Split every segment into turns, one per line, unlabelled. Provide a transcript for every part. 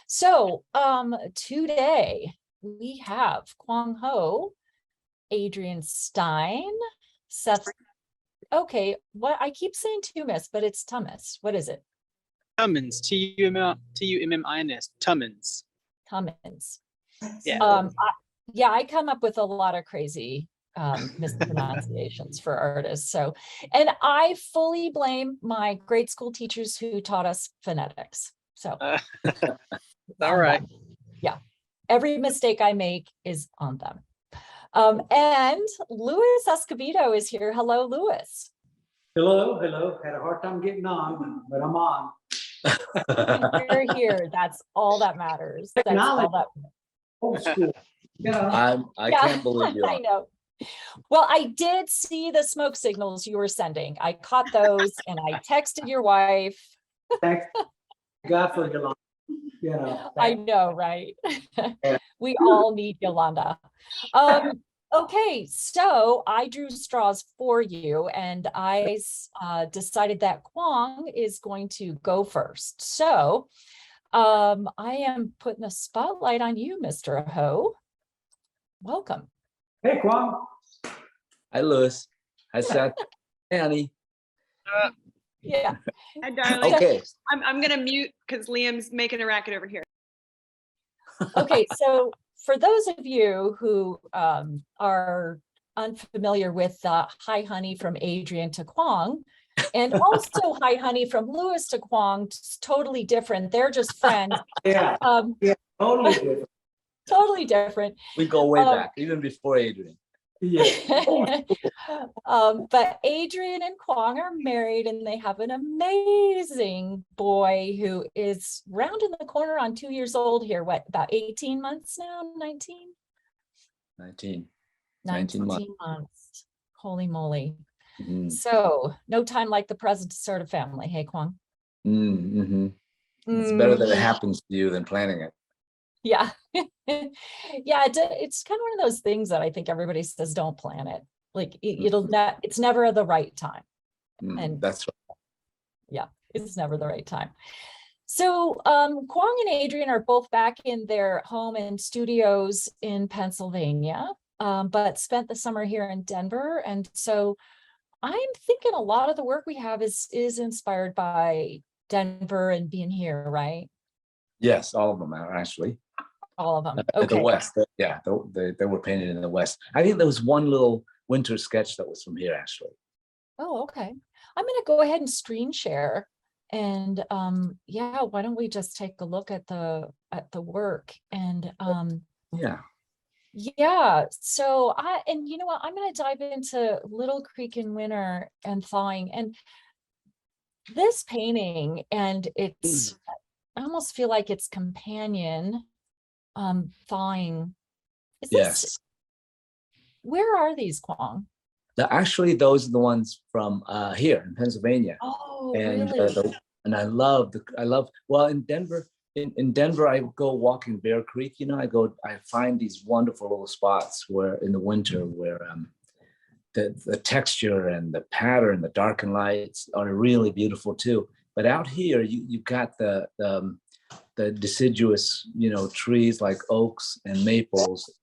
So today we have Kwang Ho, Adrian Stein, Seth. Okay, what I keep saying Tumis, but it's Tummis. What is it?
Tummins, Tummins, Tummins.
Tummins.
Yeah.
I come up with a lot of crazy mispronunciations for artists. So, and I fully blame my grade school teachers who taught us phonetics. So,
all right.
Yeah, every mistake I make is on them. And Luis Escobedo is here. Hello, Luis.
Hello. Had a hard time getting on, but I'm on.
You're here. That's all that matters. That's all that.
Old school. Yeah.
I can't believe you.
I know. Well, I did see the smoke signals you were sending. I caught those and I texted your wife.
Thanks God for Yolanda. You know,
I know, right?
Yeah.
We all need Yolanda. Okay, so I drew straws for you and I decided that Kwang is going to go first. So I am putting the spotlight on you, Mr. Ho. Welcome.
Hey, Kwang.
Hi, Louis. Hi, Seth. Hey, Annie.
Yeah.
Hi, darling.
Okay.
I'm gonna mute because Liam's making a racket over here.
Okay, so for those of you who are unfamiliar with Hi Honey from Adrian to Kwang, and also Hi Honey from Louis to Kwang, it's totally different. They're just friends.
Yeah. Totally different.
Totally different.
We go way back, even before Adrian.
Yeah.
But Adrian and Kwang are married and they have an amazing boy who is rounding the corner on 2 years old here. What, about 18 months now? 19? 19 months. Holy moly.
Mm-hmm.
So no time like the present to start a family. Hey, Kwang.
Mm-hmm. It's better that it happens to you than planning it.
Yeah. Yeah, it's kind of one of those things that I think everybody says don't plan it. Like it's never the right time. And
that's right.
Yeah, it's never the right time. So Kwang and Adrian are both back in their home and studios in Pennsylvania, but spent the summer here in Denver. And so I'm thinking a lot of the work we have is inspired by Denver and being here, right?
Yes, all of them are actually.
All of them. Okay.
The West, yeah, they were painted in the West. I think there was one little winter sketch that was from here, actually.
Oh, okay. I'm going to go ahead and screen share, and yeah, why don't we just take a look at the work and yeah. So and you know what, I'm going to dive into Little Creek in Winter and Thawing, and this painting, and it's I almost feel like it's companion. Thawing.
Yes.
Where are these, Kwang?
Actually, those are the ones from here in Pennsylvania.
Oh,
and
really?
And I love well, in Denver. In Denver, I go walking Bear Creek. You know, I find these wonderful little spots where in the winter where the texture and the pattern, the dark and lights are really beautiful too. But out here, you got the deciduous, you know, trees like oaks and maples,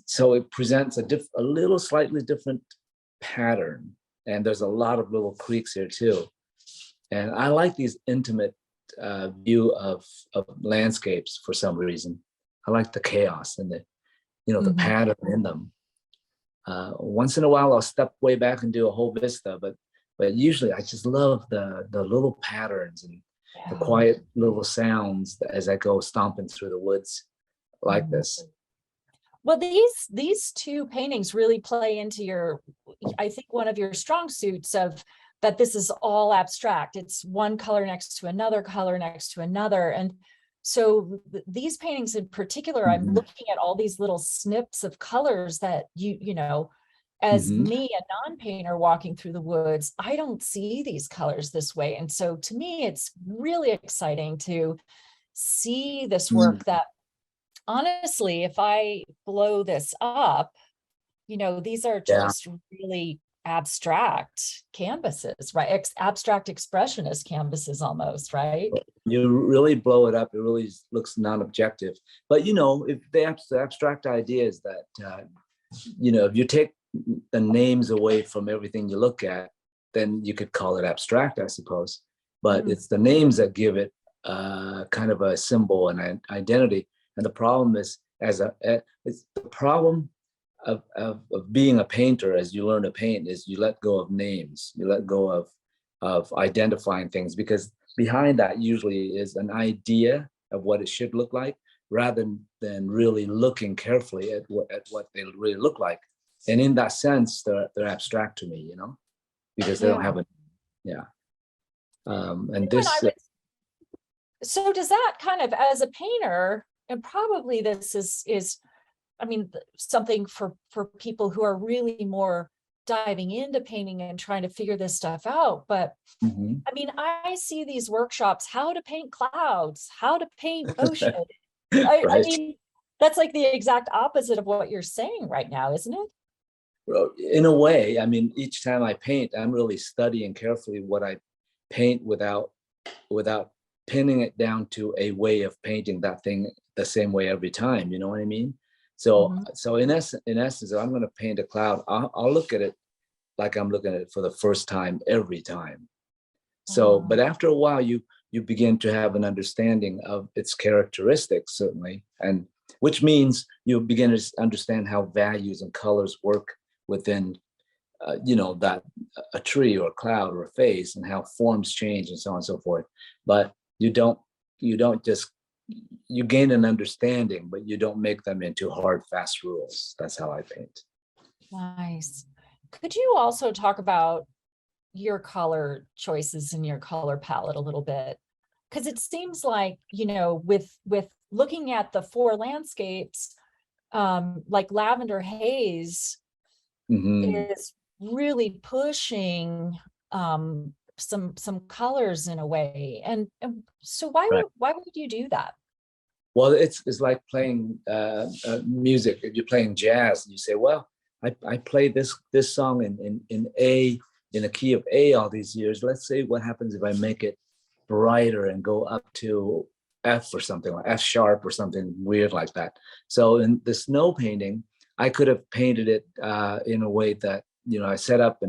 so it presents a little slightly different pattern. And there's a lot of little creeks here too. And I like these intimate view of landscapes for some reason. I like the chaos and the pattern in them. Once in a while, I'll step way back and do a whole vista, but usually I just love the little patterns and the quiet little sounds as I go stomping through the woods like this.
Well, these two paintings really play into I think one of your strong suits of that this is all abstract. It's one color next to another color next to another. And so these paintings in particular, I'm looking at all these little snips of colors that you know, as me, a non-painter walking through the woods, I don't see these colors this way. And so to me, it's really exciting to see this work that honestly, if I blow this up, you know, these are just really abstract canvases, right? Abstract expressionist canvases almost, right?
you really blow it up, it really looks non-objective. But if the abstract idea is that if you take the names away from everything you look at, then you could call it abstract, I suppose. But it's the names that give it kind of a symbol and an identity. And the problem is, it's the problem of being a painter as you learn to paint, is you let go of names, you let go of identifying things, because behind that usually is an idea of what it should look like, rather than really looking carefully at what they really look like. And in that sense, they're abstract to me, because they don't have and this.
So does that kind of, as a painter, and probably this is, I mean, something for people who are really more diving into painting and trying to figure this stuff out. But I mean, I see these workshops, how to paint clouds, how to paint ocean. I mean, that's like the exact opposite of what you're saying right now, isn't it?
Well, in a way, I mean, each time I paint, I'm really studying carefully what I paint without pinning it down to a way of painting that thing the same way every time. You know what I mean? So in essence, if I'm going to paint a cloud, I'll look at it like I'm looking at it for the first time every time. So, but after a while, you begin to have an understanding of its characteristics, certainly, and which means you begin to understand how values and colors work within, that a tree or a cloud or a face, and how forms change and so on and so forth. But you don't just, you gain an understanding, but you don't make them into hard, fast rules. That's how I paint. Nice.
Could you also talk about your color choices and your color palette a little bit? Because it seems like, with looking at the 4 landscapes, like Lavender Haze is really pushing some colors in a way. And so why would you do that?
Well, it's like playing music. If you're playing jazz, and you say, well, I played this song in A, in a key of A all these years. Let's see what happens if I make it brighter and go up to F or something, like F sharp or something weird like that. So in the snow painting, I could have painted it in a way that, I set up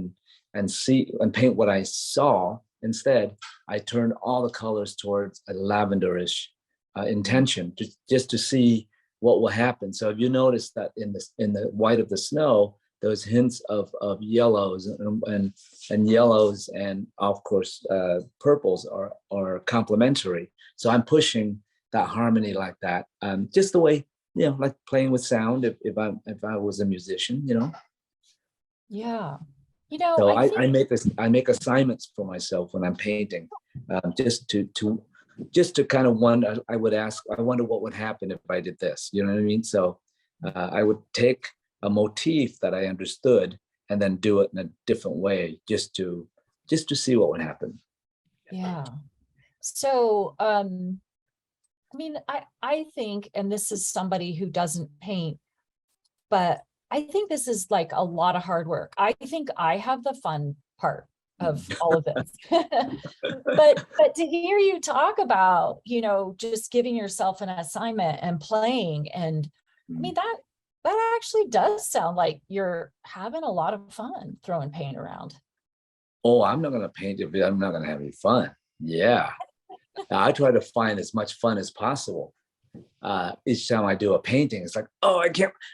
and see and paint what I saw. Instead, I turned all the colors towards a lavenderish intention, just to see what will happen. So if you notice that in the white of the snow, those hints of yellows and yellows, and of course purples are complementary. So I'm pushing that harmony like that, just the way, like playing with sound. If I was a musician,
Yeah.
So I make assignments for myself when I'm painting, just to kind of wonder. I wonder what would happen if I did this. You know what I mean? So I would take a motif that I understood and then do it in a different way, just to see what would happen.
Yeah. So I mean, I think, and this is somebody who doesn't paint, but I think this is like a lot of hard work. I think I have the fun part of all of this. but to hear you talk about, just giving yourself an assignment and playing, and I mean, that actually does sound like you're having a lot of fun throwing paint around.
Oh, I'm not going to paint if I'm not going to have any fun. Yeah. I try to find as much fun as possible. Each time I do a painting, it's like, oh,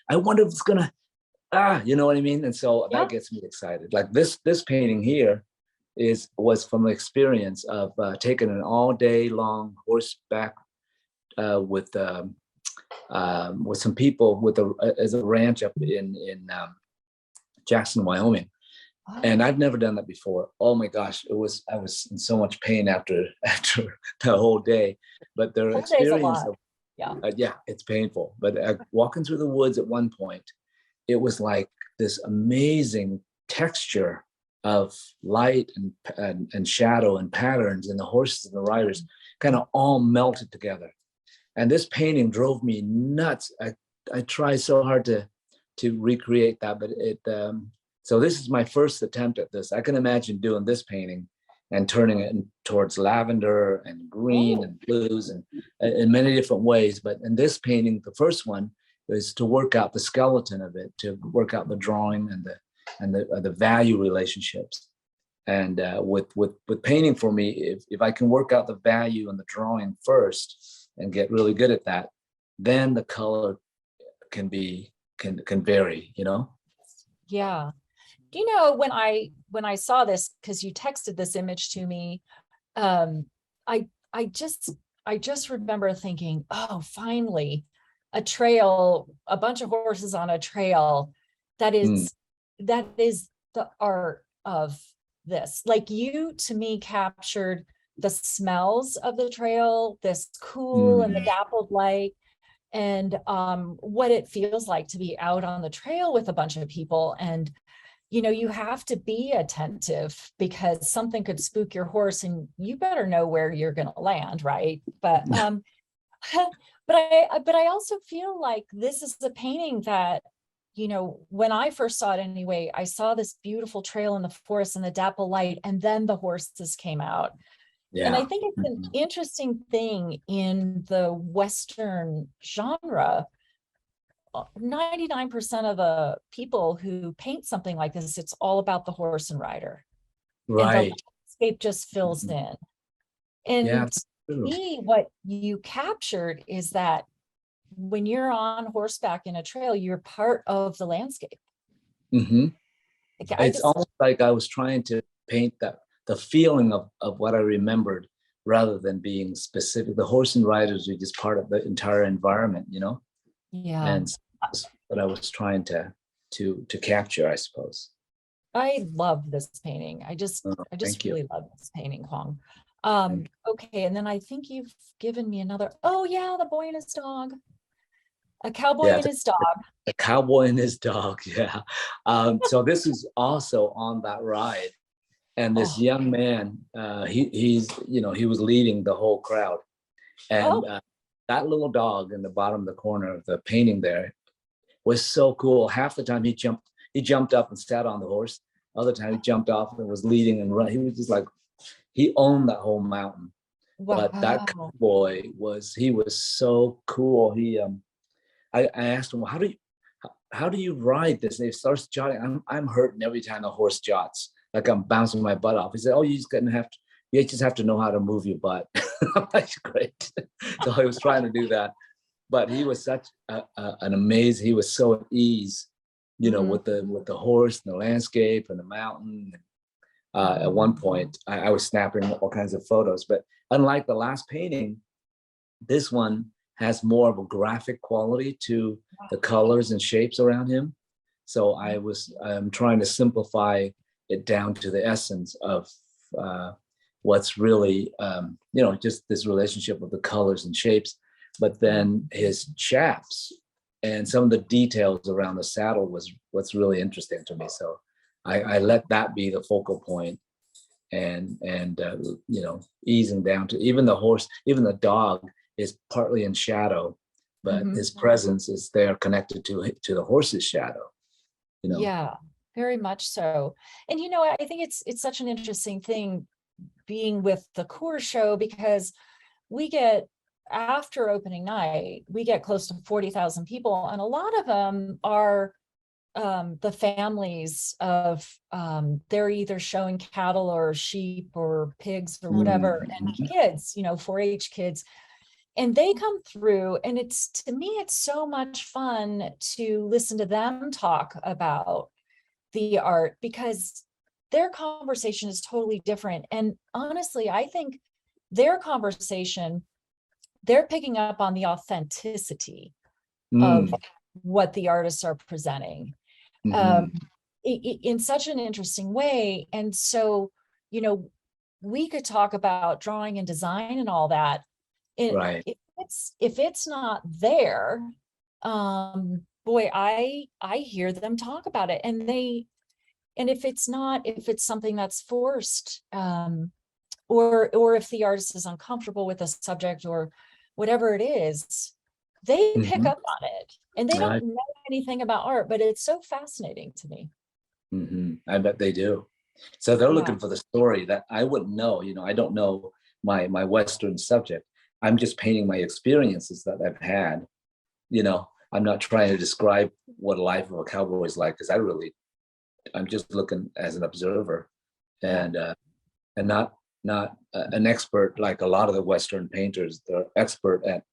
I wonder if it's going to, you know what I mean? And so that gets me excited. Like this painting here was from the experience of taking an all day long horseback with some people as a ranch up in Jackson, Wyoming.
Oh.
And I've never done that before. Oh my gosh, I was in so much pain after the whole day. But their experience of, it's painful. But walking through the woods at one point, it was like this amazing texture of light and shadow and patterns, and the horses and the riders kind of all melted together. And this painting drove me nuts. I tried so hard to recreate that, but so this is my first attempt at this. I can imagine doing this painting and turning it towards lavender and green and blues and in many different ways. But in this painting, the first one is to work out the skeleton of it, to work out the drawing and the value relationships. And with painting for me, if I can work out the value in the drawing first and get really good at that, then the color can vary, you know?
Yeah. Do you know, when I saw this, because you texted this image to me, I just remember thinking, oh, finally, a trail, a bunch of horses on a trail that is the art of this. Like, you, to me, captured the smells of the trail, this cool and the dappled light, and what it feels like to be out on the trail with a bunch of people. And you know, you have to be attentive because something could spook your horse and you better know where you're going to land, right? But but I also feel like this is the painting that, you know, when I first saw it anyway, I saw this beautiful trail in the forest and the dapple light, and then the horses came out.
Yeah.
And I think it's an interesting thing in the Western genre. 99% of the people who paint something like this, it's all about the horse and rider.
Right.
And the landscape just fills in. And
Yeah,
to me, what you captured is that when you're on horseback in a trail, you're part of the landscape.
It's almost like I was trying to paint the feeling of what I remembered rather than being specific. The horse and riders are just part of the entire environment, you know?
Yeah.
And that's what I was trying to capture, I suppose.
I love this painting. I just really love this painting, Huang. Okay, and then I think you've given me another. Oh yeah, the boy and his dog. A cowboy and his dog.
A cowboy and his dog, yeah. So this is also on that ride. And this young man, he was leading the whole crowd. And that little dog in the bottom of the corner of the painting there was so cool. Half the time he jumped up and sat on the horse. Other time he jumped off and was leading and running. He was just like, he owned that whole mountain. Wow. But that cowboy was so cool. I asked him, well, how do you ride this? And he starts jotting. I'm hurting every time the horse jots, like I'm bouncing my butt off. He said, oh, you just have to know how to move your butt. That's great. So I was trying to do that, but he was such an amazing. He was so at ease, you know, with the horse and the landscape and the mountain. At one point, I was snapping all kinds of photos. But unlike the last painting, this one has more of a graphic quality to the colors and shapes around him. So I'm trying to simplify it down to the essence of what's really, just this relationship with the colors and shapes. But then his chaps and some of the details around the saddle was what's really interesting to me. So I let that be the focal point, and easing down to even the horse, even the dog is partly in shadow, but his presence is there connected to the horse's shadow. You know.
Yeah, very much so. And I think it's such an interesting thing being with the Coors show, because we get, after opening night, we get close to 40,000 people, and a lot of them are the families of they're either showing cattle or sheep or pigs or whatever, and kids, 4-H kids, and they come through, and to me it's so much fun to listen to them talk about the art, because their conversation is totally different. And honestly, I think their conversation, they're picking up on the authenticity of what the artists are presenting in such an interesting way. And so, we could talk about drawing and design and all that.
Right.
If it's not there, boy, I hear them talk about it, and if it's something that's forced, or if the artist is uncomfortable with a subject or whatever it is, they pick up on it, and they don't know anything about art, but it's so fascinating to me.
I bet they do. So they're
Yeah.
looking for the story that I wouldn't know. I don't know my Western subject. I'm just painting my experiences that I've had. I'm not trying to describe what a life of a cowboy is like, because I'm just looking as an observer, and not an expert like a lot of the Western painters. They're expert at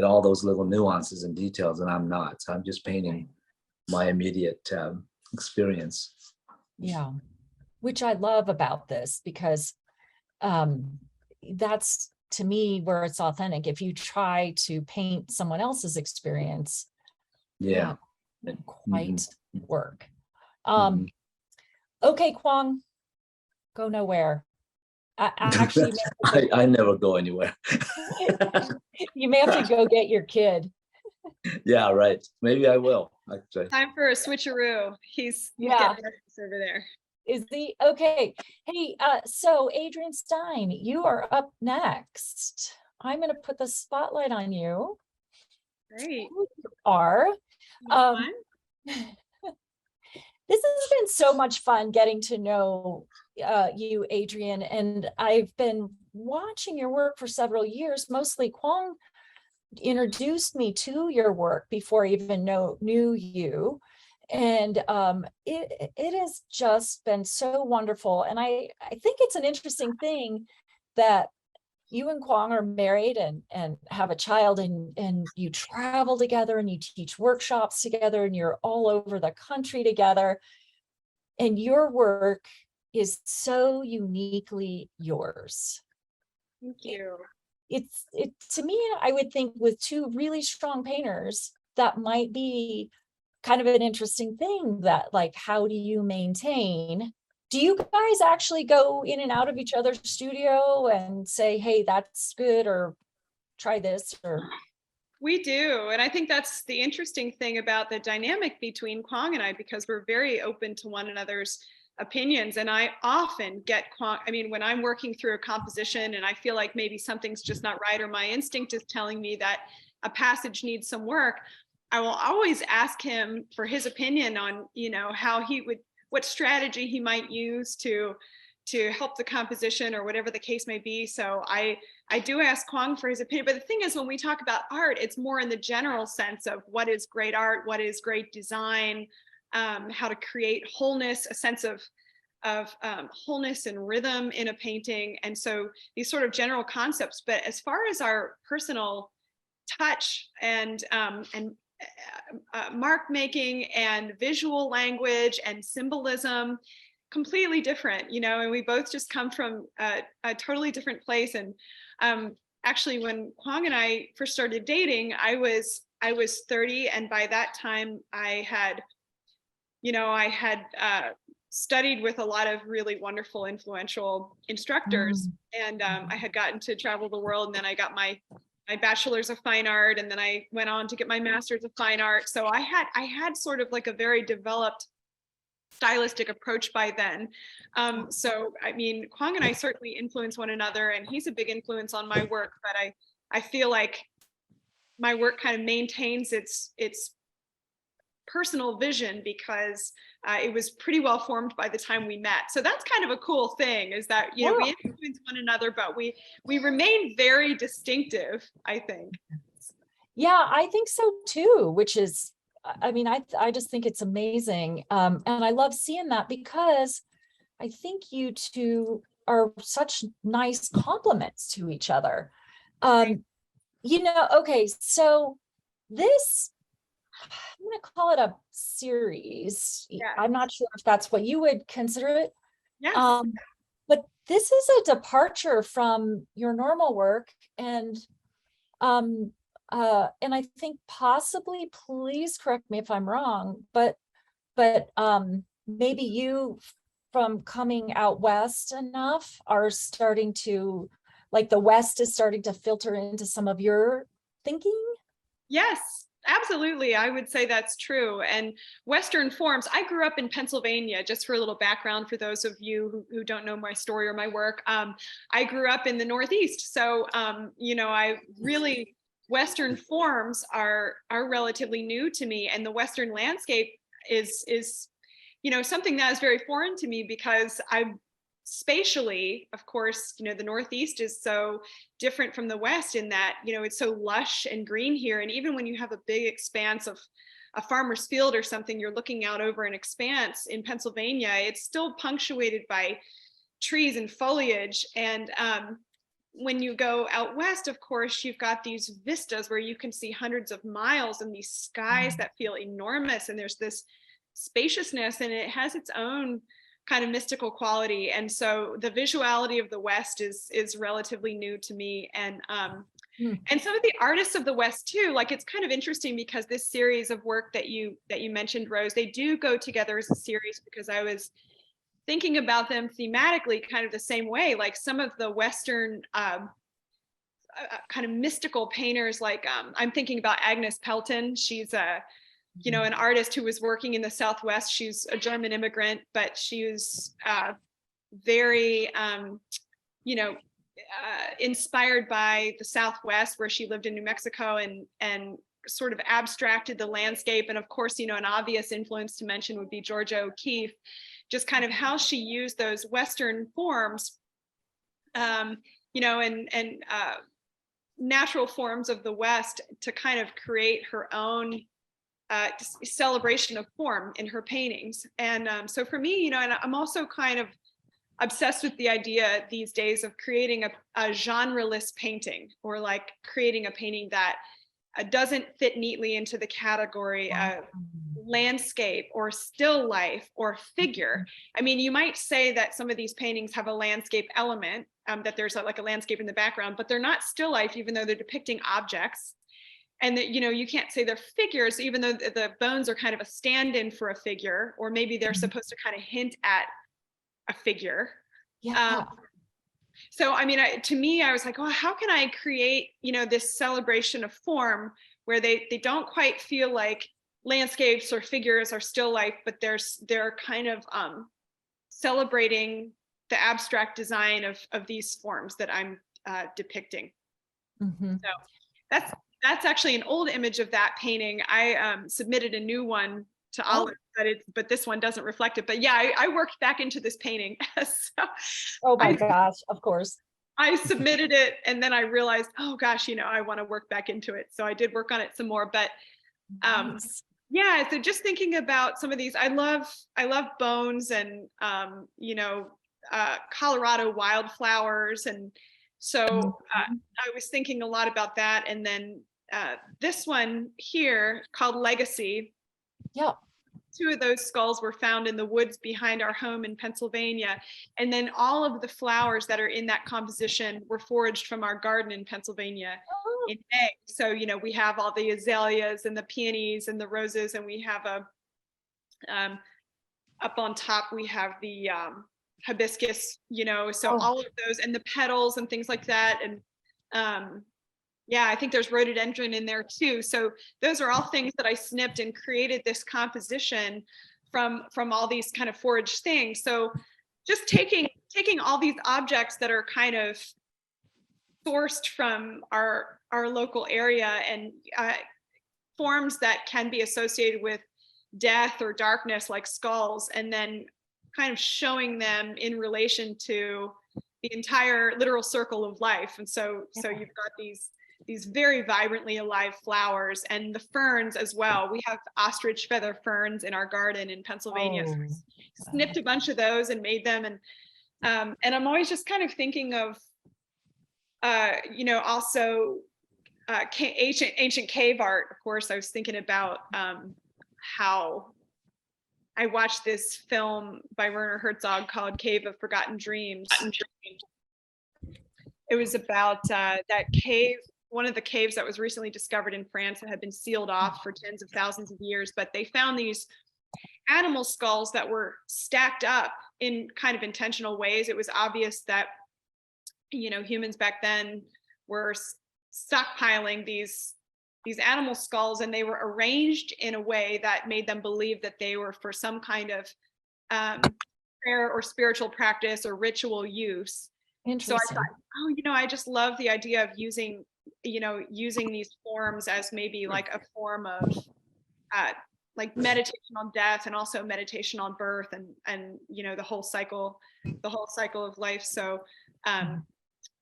all those little nuances and details, and I'm not. So I'm just painting my immediate experience.
Yeah, which I love about this, because that's to me where it's authentic. If you try to paint someone else's experience,
Yeah.
it quite
Mhm.
work.
Mhm.
Okay, Kwong, go nowhere. Actually,
I never go anywhere.
you may have to go get your kid.
Yeah, right. Maybe I will, actually.
Time for a switcheroo. He's
Yeah.
getting nervous over there.
Is the okay? Hey, so Adrian Stein, you are up next. I'm going to put the spotlight on you.
Great.
Who you are.
Fun?
This has been so much fun getting to know you, Adrian, and I've been watching your work for several years. Mostly Kwong introduced me to your work before I even knew you. And it has just been so wonderful. And I think it's an interesting thing that you and Kwong are married and have a child, and you travel together and you teach workshops together and you're all over the country together. And your work is so uniquely yours.
Thank you.
It to me, I would think with two really strong painters, that might be kind of an interesting thing, that like, how do you maintain? Do you guys actually go in and out of each other's studio and say, hey, that's good, or try this, or?
We do. And I think that's the interesting thing about the dynamic between Kwong and I, because we're very open to one another's opinions. And I often get Kwong, when I'm working through a composition and I feel like maybe something's just not right, or my instinct is telling me that a passage needs some work, I will always ask him for his opinion on, what strategy he might use to help the composition, or whatever the case may be. So I do ask Kwong for his opinion. But the thing is, when we talk about art, it's more in the general sense of what is great art, what is great design, how to create wholeness, a sense of wholeness and rhythm in a painting. And so these sort of general concepts. But as far as our personal touch and mark making and visual language and symbolism, completely different, and we both just come from a totally different place. And actually, when Kwong and I first started dating, I was 30, and by that time I had studied with a lot of really wonderful, influential instructors, and I had gotten to travel the world, and then I got my bachelor's of fine art, and then I went on to get my master's of fine art. So I had sort of like a very developed stylistic approach by then. So Kwong and I certainly influence one another, and he's a big influence on my work, but I feel like my work kind of maintains its personal vision, because it was pretty well formed by the time we met. So that's kind of a cool thing, is that we influence one another, but we remain very distinctive, I think.
Yeah, I think so too, which is, I just think it's amazing. And I love seeing that, because I think you two are such nice compliments to each other. Okay, so this, I'm going to call it a series.
Yeah.
I'm not sure if that's what you would consider it.
Yes.
But this is a departure from your normal work, and I think possibly, please correct me if I'm wrong, but maybe you, from coming out west enough, are starting to, like, the West is starting to filter into some of your thinking.
Yes, absolutely. I would say that's true. And Western forms, I grew up in Pennsylvania, just for a little background for those of you who don't know my story or my work. I grew up in the Northeast. So, Western forms are relatively new to me, and the Western landscape is something that is very foreign to me because spatially, of course, the Northeast is so different from the West in that, it's so lush and green here. And even when you have a big expanse of a farmer's field or something, you're looking out over an expanse in Pennsylvania, it's still punctuated by trees and foliage. And when you go out west, of course, you've got these vistas where you can see hundreds of miles and these skies that feel enormous. And there's this spaciousness, and it has its own kind of mystical quality. And so the visuality of the West is relatively new to me. And some of the artists of the West too, like it's kind of interesting because this series of work that you mentioned, Rose, they do go together as a series because I was thinking about them thematically kind of the same way. Like some of the Western kind of mystical painters, like I'm thinking about Agnes Pelton. She's an artist who was working in the Southwest. She's a German immigrant, but she was very, inspired by the Southwest, where she lived in New Mexico, and sort of abstracted the landscape. And of course, an obvious influence to mention would be Georgia O'Keeffe, just kind of how she used those Western forms, and natural forms of the West to kind of create her own celebration of form in her paintings. And so for me, and I'm also kind of obsessed with the idea these days of creating a genre-less painting, or like creating a painting that doesn't fit neatly into the category of landscape or still life or figure. I mean, you might say that some of these paintings have a landscape element, that there's like a landscape in the background, but they're not still life, even though they're depicting objects. And that, you can't say they're figures, even though the bones are kind of a stand-in for a figure, or maybe they're supposed to kind of hint at a figure.
Yeah.
So, I mean, to me, I was like, well, how can I create, this celebration of form where they don't quite feel like landscapes or figures are still life, but they're kind of celebrating the abstract design of these forms that I'm depicting.
Mm-hmm.
So that's actually an old image of that painting. I submitted a new one to Olive, but this one doesn't reflect it. But yeah, I worked back into this painting. So
Oh my gosh, of course.
I submitted it, and then I realized, oh gosh, I want to work back into it. So I did work on it some more. But
Nice.
yeah, so just thinking about some of these, I love bones and Colorado wildflowers, and so I was thinking a lot about that. And then this one here called Legacy.
Yeah.
2 of those skulls were found in the woods behind our home in Pennsylvania. And then all of the flowers that are in that composition were foraged from our garden in Pennsylvania in May. So, we have all the azaleas and the peonies and the roses, and we have up on top, we have the hibiscus, so all of those, and the petals and things like that. And yeah, I think there's rhododendron in there too. So those are all things that I snipped and created this composition from all these kind of foraged things. So just taking all these objects that are kind of sourced from our local area, and forms that can be associated with death or darkness, like skulls, and then kind of showing them in relation to the entire literal circle of life. And so you've got these very vibrantly alive flowers, and the ferns as well. We have ostrich feather ferns in our garden in Pennsylvania. So I snipped a bunch of those and made them. And I'm always just kind of thinking of, also ancient cave art. Of course, I was thinking about how I watched this film by Werner Herzog called Cave of Forgotten Dreams. It was about that cave, one of the caves that was recently discovered in France that had been sealed off for tens of thousands of years, but they found these animal skulls that were stacked up in kind of intentional ways. It was obvious that, humans back then were stockpiling these animal skulls, and they were arranged in a way that made them believe that they were for some kind of prayer or spiritual practice or ritual use. So I thought, I just love the idea of using these forms as maybe like a form of like meditation on death and also meditation on birth and you know the whole cycle of life. So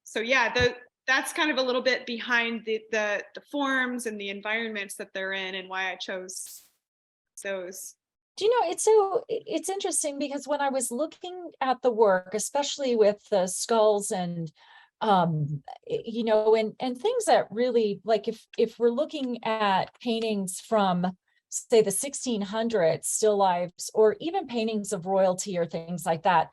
so yeah, that's kind of a little bit behind the forms and the environments that they're in and why I chose those.
Do you know, it's interesting because when I was looking at the work, especially with the skulls and you know, and things that really, like if we're looking at paintings from say the 1600s still lifes, or even paintings of royalty or things like that,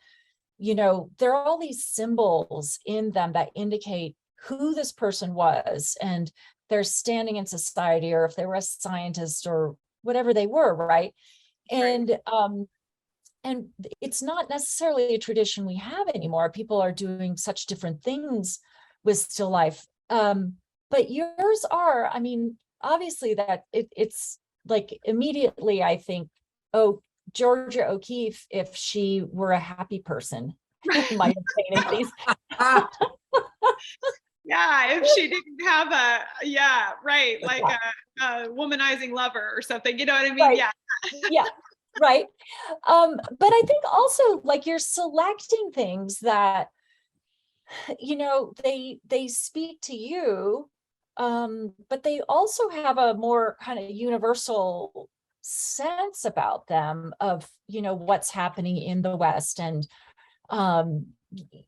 you know, there are all these symbols in them that indicate who this person was and their standing in society, or if they were a scientist or whatever they were, right? And it's not necessarily a tradition we have anymore. People are doing such different things with still life. But yours are, I mean, obviously that it's like immediately I think, oh, Georgia O'Keeffe, if she were a happy person, might have painted these.
Yeah, if she didn't have like a womanizing lover or something, you know what I mean?
Right.
Yeah.
Yeah, right. But I think also like you're selecting things that, you know, they speak to you, but they also have a more kind of universal sense about them of, you know, what's happening in the West. And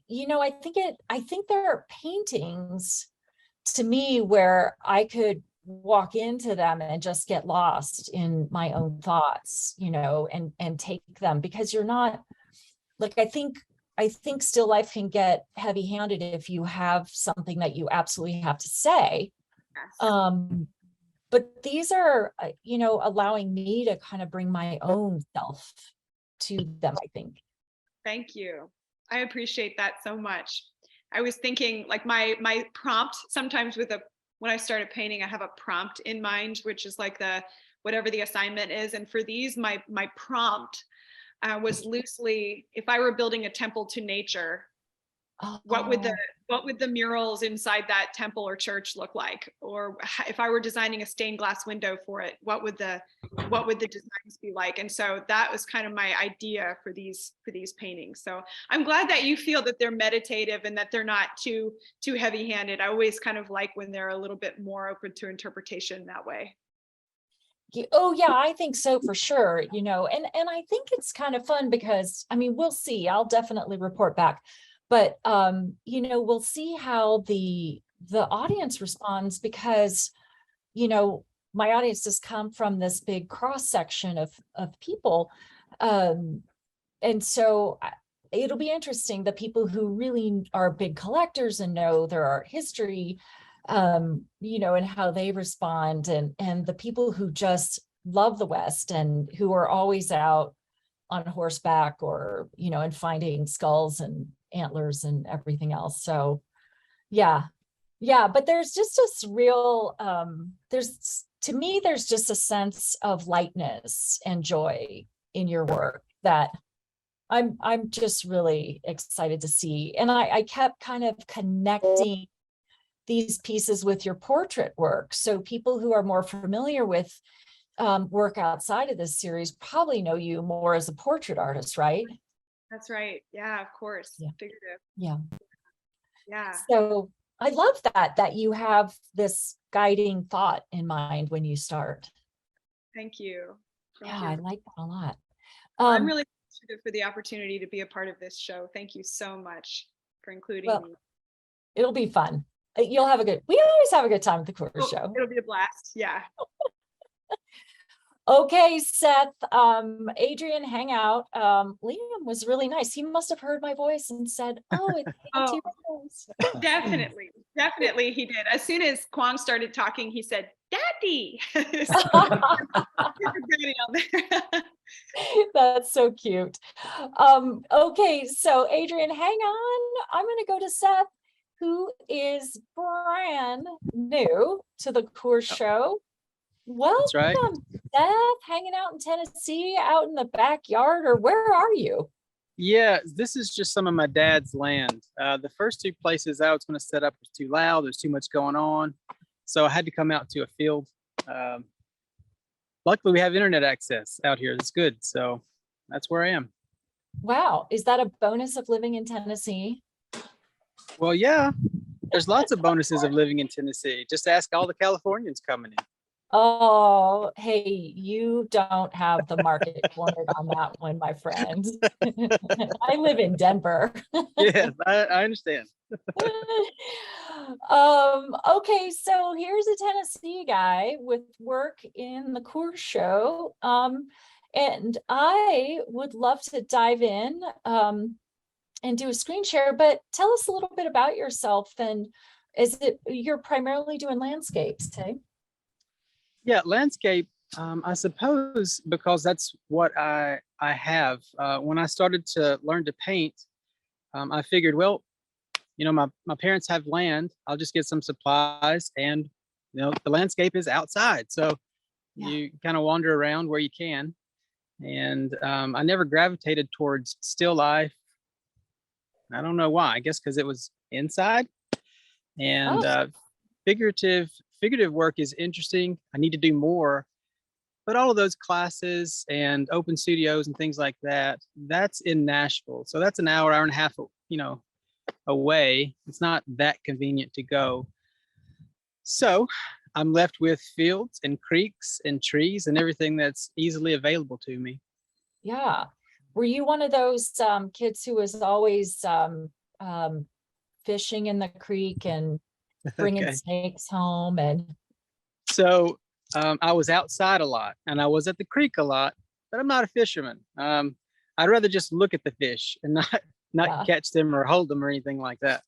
you know, I think there are paintings to me where I could walk into them and just get lost in my own thoughts, you know, and take them, because you're not like, I think still life can get heavy-handed if you have something that you absolutely have to say.
Yes.
But these are, you know, allowing me to kind of bring my own self to them, I think.
Thank you. I appreciate that so much. I was thinking like my prompt sometimes when I started painting, I have a prompt in mind, which is like whatever the assignment is. And for these, my prompt was loosely, if I were building a temple to nature, what would the murals inside that temple or church look like? Or if I were designing a stained glass window for it, what would the designs be like? And so that was kind of my idea for these paintings. So I'm glad that you feel that they're meditative and that they're not too heavy-handed. I always kind of like when they're a little bit more open to interpretation that way.
Oh yeah, I think so for sure, you know, and I think it's kind of fun because, I mean, we'll see, I'll definitely report back, but you know, we'll see how the audience responds, because, you know, my audience does come from this big cross section of people, and so it'll be interesting, the people who really are big collectors and know their art history, you know, and how they respond, and the people who just love the West and who are always out on horseback, or, you know, and finding skulls and antlers and everything else. So yeah, but there's just this real, to me, there's just a sense of lightness and joy in your work that I'm just really excited to see. And I kept kind of connecting these pieces with your portrait work. So people who are more familiar with work outside of this series probably know you more as a portrait artist, right?
That's right. Yeah, of course.
Yeah.
Figurative.
Yeah. So I love that you have this guiding thought in mind when you start.
Thank you. Thank
Yeah,
you.
I like that a lot.
I'm really appreciative for the opportunity to be a part of this show. Thank you so much for including me.
It'll be fun. We always have a good time at the Coors Show.
It'll be a blast. Yeah.
Okay, Seth, Adrian, hang out. Liam was really nice. He must have heard my voice and said, oh, it's Auntie Rose.
Definitely he did. As soon as Kwong started talking, he said, Daddy.
That's so cute. Okay, so Adrian, hang on. I'm going to go to Seth, who is brand new to the Coors Show. Welcome,
That's right.
Seth, hanging out in Tennessee, out in the backyard, or where are you?
Yeah, this is just some of my dad's land. The first two places I was going to set up was too loud. There's too much going on. So I had to come out to a field. luckily we have internet access out here. It's good. So that's where I am.
Wow. Is that a bonus of living in Tennessee?
Well, yeah, there's lots of bonuses of living in Tennessee. Just ask all the Californians coming in.
Oh, hey, you don't have the market cornered on that one, my friend. I live in Denver.
Yes, I understand.
Okay, so here's a Tennessee guy with work in the Coors show. And I would love to dive in and do a screen share, but tell us a little bit about yourself. And you're primarily doing landscapes, hey?
Yeah, landscape. I suppose because that's what I have. When I started to learn to paint, I figured, well, my parents have land. I'll just get some supplies, and the landscape is outside, so
Yeah.
you kind of wander around where you can. And I never gravitated towards still life. I don't know why. I guess because it was inside. And figurative work is interesting. I need to do more. But all of those classes and open studios and things like that, that's in Nashville. So that's an hour and a half, away. It's not that convenient to go. So I'm left with fields and creeks and trees and everything that's easily available to me.
Yeah. Were you one of those kids who was always fishing in the creek and bringing
Okay.
snakes home? And
So I was outside a lot and I was at the creek a lot, but I'm not a fisherman. I'd rather just look at the fish and not
Yeah.
catch them or hold them or anything like that.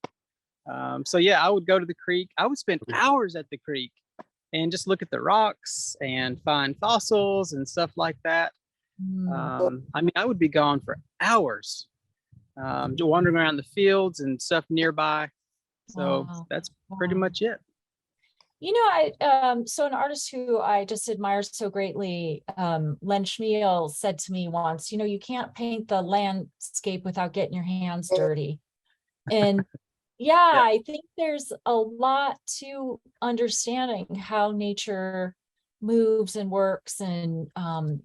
So yeah, I would go to the creek. I would spend hours at the creek and just look at the rocks and find fossils and stuff like that. I would be gone for hours, wandering around the fields and stuff nearby. So
Wow.
that's pretty
Wow.
much it.
So an artist who I just admire so greatly, Len Schmiel, said to me once, you can't paint the landscape without getting your hands dirty. And yeah,
Yeah.
I think there's a lot to understanding how nature moves and works. And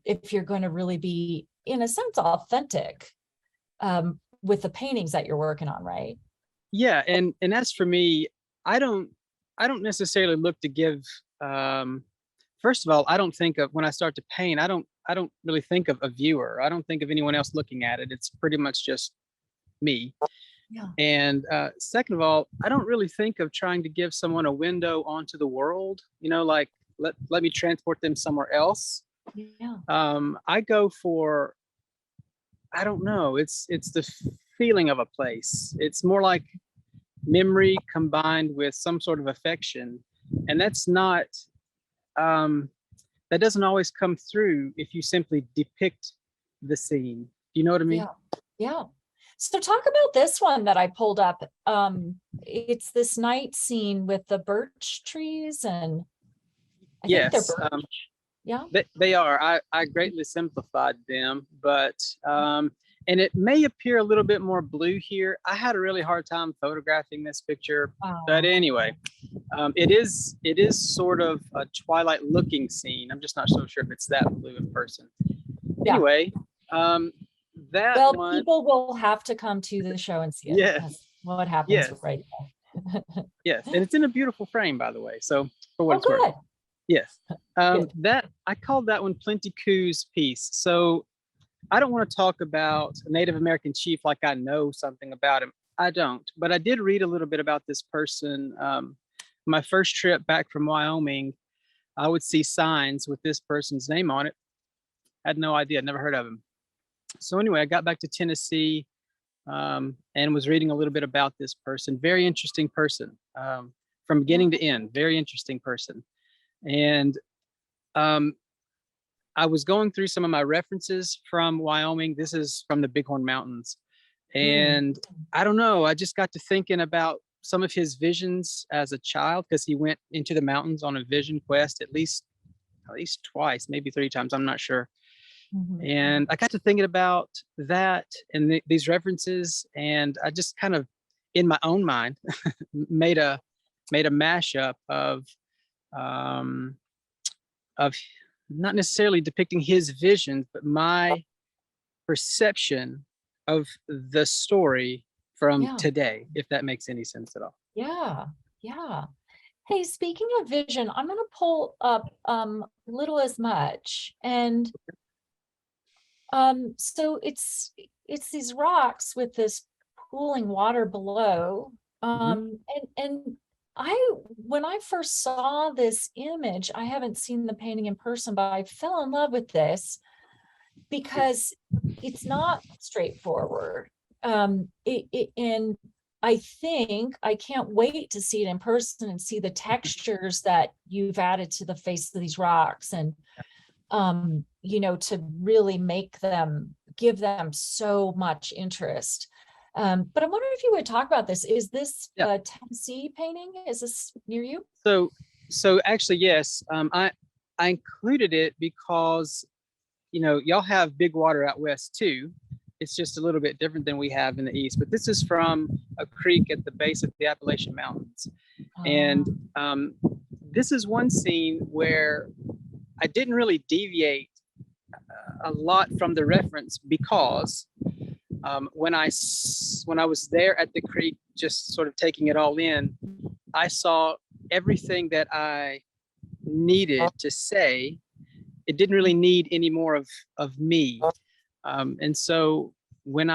if you're going to really be, in a sense, authentic with the paintings that you're working on, right?
Yeah, and as for me, I don't necessarily look to give. First of all, I don't think of when I start to paint. I don't really think of a viewer. I don't think of anyone else looking at it. It's pretty much just me.
Yeah.
And second of all, I don't really think of trying to give someone a window onto the world. Like let me transport them somewhere else.
Yeah.
I go for, I don't know. It's the feeling of a place. It's more like memory combined with some sort of affection, and that's not that doesn't always come through if you simply depict the scene. You know what I mean?
Yeah. So talk about this one that I pulled up. It's this night scene with the birch trees, and I think
Yes,
they're birch. Yeah.
they are. I greatly simplified them, but and it may appear a little bit more blue here. I had a really hard time photographing this picture, but anyway, it is sort of a twilight looking scene. I'm just not so sure if it's that blue in person.
Yeah.
Anyway, that
Well,
one,
people will have to come to the show and see it.
Yes.
That's what happens
Yes.
right now.
yes, and it's in a beautiful frame, by the way. So for what
Oh,
it's worth.
good.
Yes.
Good.
That I called that one Plenty Coups piece. So I don't want to talk about a Native American chief like I know something about him. I don't, but I did read a little bit about this person. My first trip back from Wyoming, I would see signs with this person's name on it. I had no idea, never heard of him. So anyway, I got back to Tennessee and was reading a little bit about this person. Very interesting person, from beginning to end. Very interesting person. And I was going through some of my references from Wyoming. This is from the Bighorn Mountains. And I don't know, I just got to thinking about some of his visions as a child, because he went into the mountains on a vision quest at least twice, maybe 3 times, I'm not sure. And I got to thinking about that and these references, and I just kind of, in my own mind, made a mashup of not necessarily depicting his vision, but my perception of the story from
Yeah.
today, if that makes any sense at all.
Yeah, yeah. Hey, speaking of vision, I'm gonna pull up Little as Much. And so it's these rocks with this pooling water below. And when I first saw this image, I haven't seen the painting in person, but I fell in love with this because it's not straightforward. And I think I can't wait to see it in person and see the textures that you've added to the face of these rocks, and to really give them so much interest. But I wonder if you would talk about this. Is this a Tennessee painting? Is this near you?
So actually, yes. I included it because y'all have big water out west too. It's just a little bit different than we have in the east. But this is from a creek at the base of the Appalachian Mountains, and this is one scene where I didn't really deviate a lot from the reference because when I was there at the creek, just sort of taking it all in, I saw everything that I needed to say. It didn't really need any more of me. And so when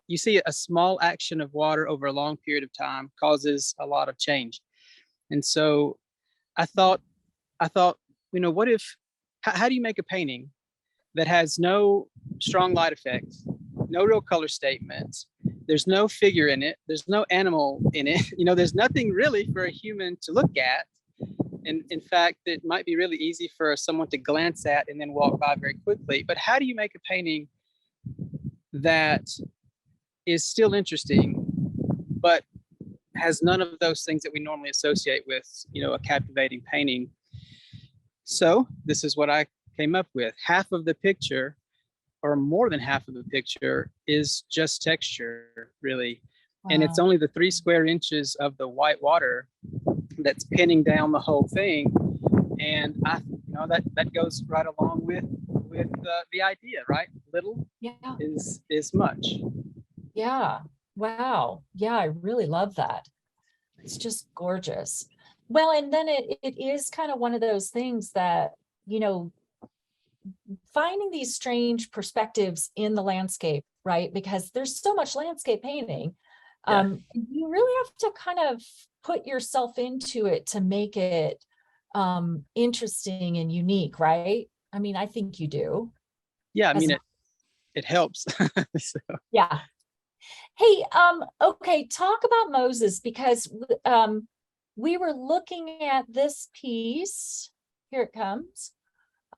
you see a small action of water over a long period of time causes a lot of change. And so I thought, what if, how do you make a painting that has no strong light effects, no real color statements, there's no figure in it, there's no animal in it, there's nothing really for a human to look at. And in fact, it might be really easy for someone to glance at and then walk by very quickly. But how do you make a painting that is still interesting, but has none of those things that we normally associate with, a captivating painting? So this is what I came up with. Half of the picture, or more than half of the picture, is just texture, really. Wow. And it's only the 3 square inches of the white water that's pinning down the whole thing. And that goes right along with the idea, right? Little is much.
Yeah. Wow. Yeah, I really love that. It's just gorgeous. Well, and then it is kind of one of those things that, finding these strange perspectives in the landscape, right? Because there's so much landscape painting. You really have to kind of put yourself into it to make it interesting and unique, right? I mean, I think you do.
Yeah, I mean, it helps. So.
Yeah. Hey, okay, talk about Moses, because we were looking at this piece. Here it comes.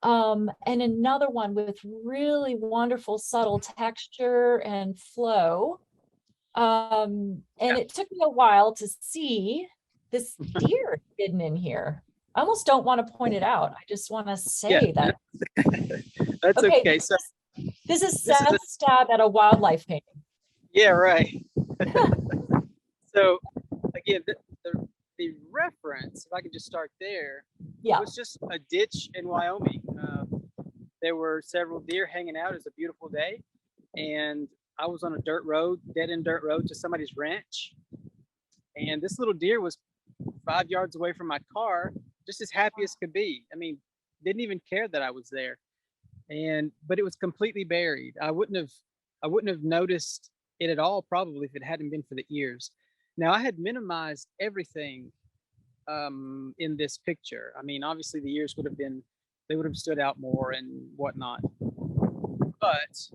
And another one with really wonderful subtle texture and flow. And it took me a while to see this deer hidden in here. I almost don't want to point it out. I just want to say that.
That's okay. So
this is Seth's stab at a wildlife painting.
Yeah, right. So again, the reference, if I could just start there, was just a ditch in Wyoming. There were several deer hanging out. It was a beautiful day, and I was on a dirt road, dead-end dirt road to somebody's ranch, and this little deer was 5 yards away from my car, just as happy as could be. I mean, didn't even care that I was there, but it was completely buried. I wouldn't have noticed it at all, probably, if it hadn't been for the ears. Now, I had minimized everything in this picture. I mean, obviously the ears would have stood out more and whatnot. But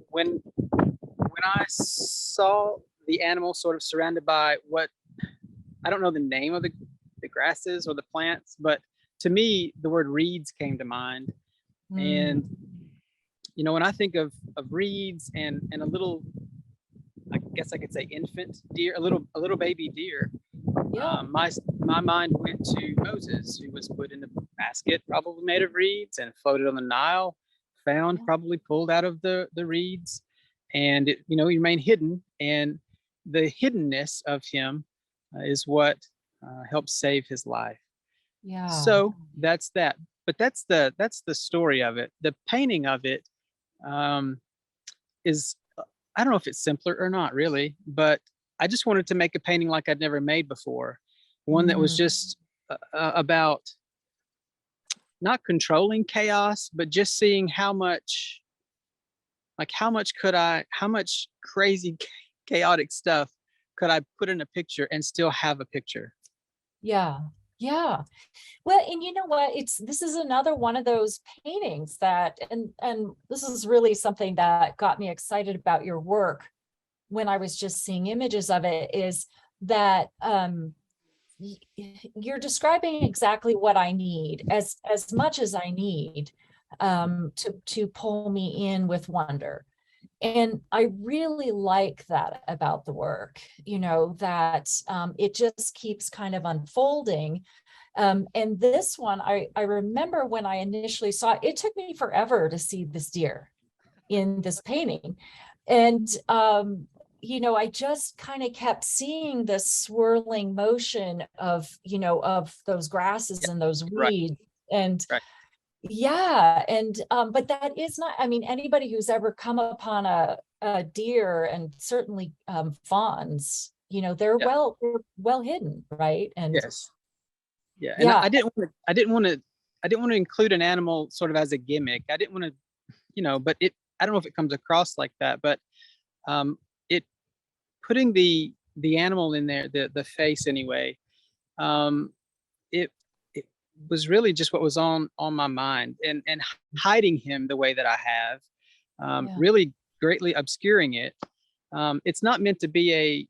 when I saw the animal sort of surrounded by what, I don't know the name of the grasses or the plants, but to me, the word reeds came to mind. And when I think of reeds and a little, I guess I could say infant deer, a little baby deer, my mind went to Moses, who was put in a basket, probably made of reeds, and floated on the Nile, found, probably pulled out of the reeds, and he remained hidden. And the hiddenness of him is what helped save his life.
Yeah.
So that's that. But that's the story of it. The painting of it is, I don't know if it's simpler or not really, but I just wanted to make a painting like I'd never made before. One that was just about not controlling chaos, but just seeing how much crazy chaotic stuff could I put in a picture and still have a picture.
Yeah. Yeah. Well, and you know what? This is another one of those paintings that, and this is really something that got me excited about your work when I was just seeing images of it, is that you're describing exactly what I need, as much as I need, to pull me in with wonder. And I really like that about the work, that it just keeps kind of unfolding. And this one, I remember when I initially saw it, it took me forever to see this deer in this painting. And, I just kind of kept seeing this swirling motion of, of those grasses and those weeds. Right. And
right.
Yeah. And, but that is not, I mean, anybody who's ever come upon a deer, and certainly fawns, they're well hidden. Right. And
yes. Yeah. And I didn't want to include an animal sort of as a gimmick. I didn't want to, but I don't know if it comes across like that, but it putting the animal in there, the face anyway, it was really just what was on my mind, and hiding him the way that I have, really greatly obscuring it. It's not meant to be a,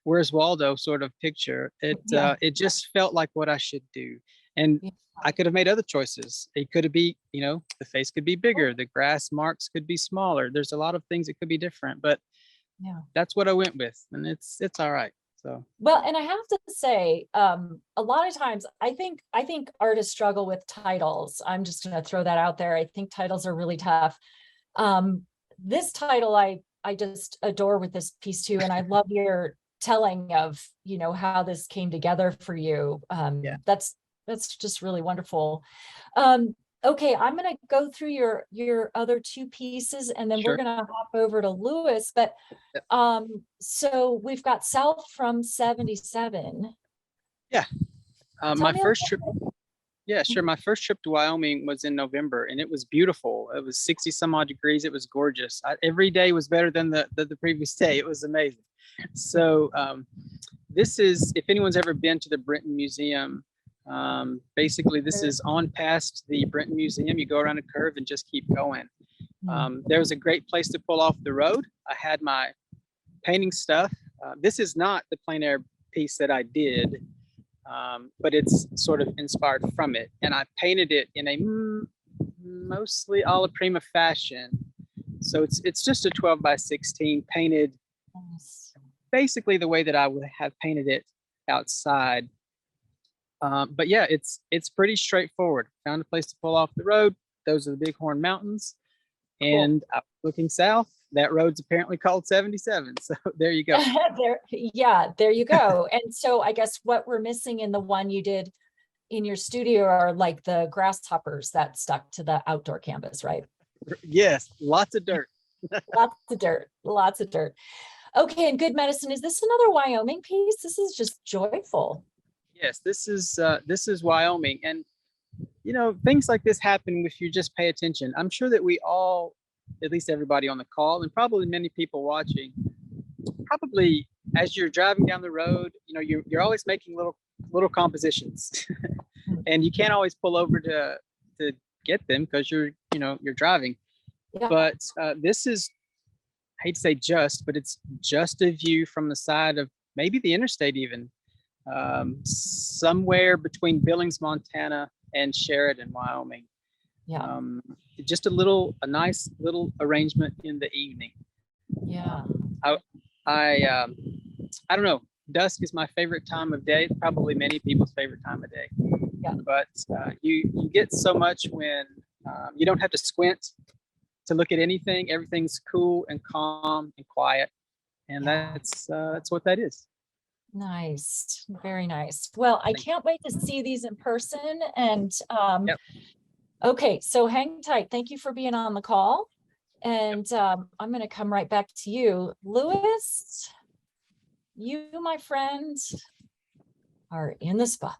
where's Waldo sort of picture. It just felt like what I should do. And I could have made other choices. It could be, the face could be bigger, the grass marks could be smaller. There's a lot of things that could be different, but that's what I went with, and it's all right. So
well, and I have to say, a lot of times I think artists struggle with titles. I'm just going to throw that out there. I think titles are really tough. This title I just adore with this piece too, and I love your telling of how this came together for you. That's just really wonderful. Okay, I'm going to go through your other two pieces, and then we're going to hop over to Lewis. But so we've got South from 77.
Yeah. My first trip. Yeah, sure. My first trip to Wyoming was in November, and it was beautiful. It was 60 some odd degrees. It was gorgeous. Every day was better than the previous day. It was amazing. So this is, if anyone's ever been to the Brenton Museum, basically this is on past the Brenton Museum. You go around a curve and just keep going. There was a great place to pull off the road. I had my painting stuff. This is not the plein air piece that I did, but it's sort of inspired from it. And I painted it in a mostly alla prima fashion. So it's just a 12 by 16 painted basically the way that I would have painted it outside. But yeah, it's pretty straightforward. Found a place to pull off the road. Those are the Bighorn Mountains. And looking south, that road's apparently called 77. So there you go.
There you go. And so I guess what we're missing in the one you did in your studio are like the grasshoppers that stuck to the outdoor canvas, right?
Yes, lots of dirt.
Lots of dirt. Okay, and Good Medicine, is this another Wyoming piece? This is just joyful.
Yes, this is Wyoming. And things like this happen if you just pay attention. I'm sure that we all, at least everybody on the call, and probably many people watching, probably as you're driving down the road, you're always making little compositions, and you can't always pull over to get them because you're driving. Yeah. But this is, I hate to say but it's just a view from the side of maybe the interstate even, somewhere between Billings, Montana and Sheridan, Wyoming. Yeah. Just a nice little arrangement in the evening.
Yeah.
I don't know. Dusk is my favorite time of day. It's probably many people's favorite time of day. Yeah. But you get so much when you don't have to squint to look at anything. Everything's cool and calm and quiet, and that's what that is.
Nice, very nice. Well, I can't wait to see these in person. And
Yep.
okay, so hang tight. Thank you for being on the call. And I'm going to come right back to you. Louis, you, my friend, are in the spotlight.